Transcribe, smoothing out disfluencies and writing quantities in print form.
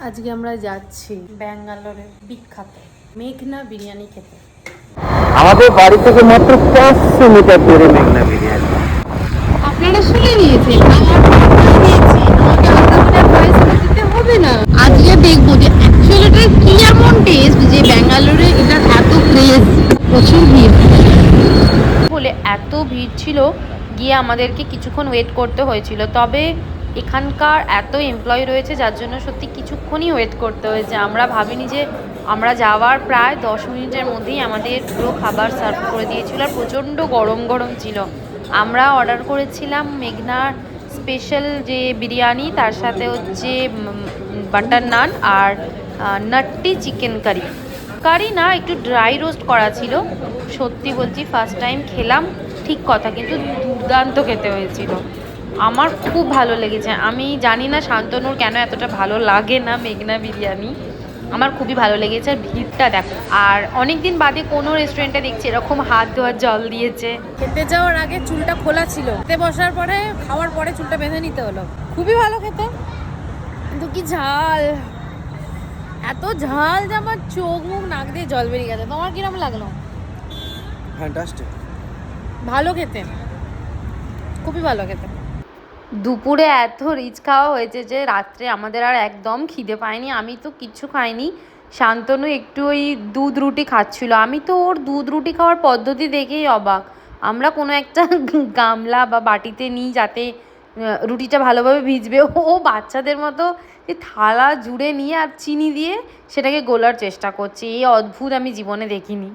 আজকে আমরা যাচ্ছি ব্যাঙ্গালোরে বিখ্যাত মেঘনা বিরিয়ানি খেতে। আমাদের বাড়ি থেকে মাত্র 500 মিটার দূরে মেঘনা বিরিয়ানি। আপনারা শুনে নিয়েছেন, দিতে হবে না। আজকে দেখবো যে অ্যাকচুয়ালি এটা কি এমন টেস্ট যে ব্যাঙ্গালোরে এটা এত ক্রেজ। প্রচুর ভিড় বলে এত ভিড় ছিল, গিয়ে আমাদেরকে কিছুক্ষণ ওয়েট করতে হয়েছিল। তবে এখানকার এত এমপ্লয়ি রয়েছে যার জন্য সত্যি কিছুক্ষণই ওয়েট করতে হয়েছে। আমরা ভাবিনি যে আমরা যাওয়ার প্রায় 10 মিনিটের মধ্যেই আমাদের পুরো খাবার সার্ভ করে দিয়েছিল, আর প্রচণ্ড গরম গরম ছিল। আমরা অর্ডার করেছিলাম মেঘনার স্পেশাল যে বিরিয়ানি, তার সাথে হচ্ছে বাটার নান আর নাট্টি চিকেন কারি। কারি না, একটু ড্রাই রোস্ট করা ছিল। সত্যি বলছি ফার্স্ট টাইম খেলাম, ঠিক কথা, কিন্তু দুর্দান্ত খেতে হয়েছিল। আমার খুব ভালো লেগেছে। আমি জানি না শান্তনুর কেন এতটা ভালো লাগে না মেঘনা বিরিয়ানি, আমার খুবই ভালো লেগেছে। আর ভিড়টা দেখো, আর অনেক দিন বাদে কোনো রেস্টুরেন্টে দেখছি এরকম হাত ধোয়ার জল দিয়েছে। খেতে যাওয়ার আগে চুলটা খোলা ছিল, খেতে বসার পরে খাওয়ার পরে চুলটা বেঁধে নিতে হলো। খুবই ভালো খেতে, কিন্তু কি ঝাল, এত ঝাল যে আমার চোখ মুখ নাক দিয়ে জল বেরিয়ে গেছে। তোমার কিরম লাগলো? ফ্যান্টাস্টিক, ভালো খেতে, খুবই ভালো খেতে। দুপুরে এত রিচ খাওয়া হয়েছে যে রাত্রে আমাদের আর একদম খিদে পায়নি। আমি তো কিচ্ছু খাইনি, শান্তনু একটু ওই দুধ রুটি খাচ্ছিল। আমি তো ওর দুধ রুটি খাওয়ার পদ্ধতি দেখেই অবাক। আমরা কোনো একটা গামলা বা বাটিতে নিই যাতে রুটিটা ভালোভাবে ভিজবে, ও বাচ্চাদের মতো যে থালা জুড়ে নিয়ে আর চিনি দিয়ে সেটাকে গোলার চেষ্টা করছে। এই অদ্ভুত আমি জীবনে দেখিনি।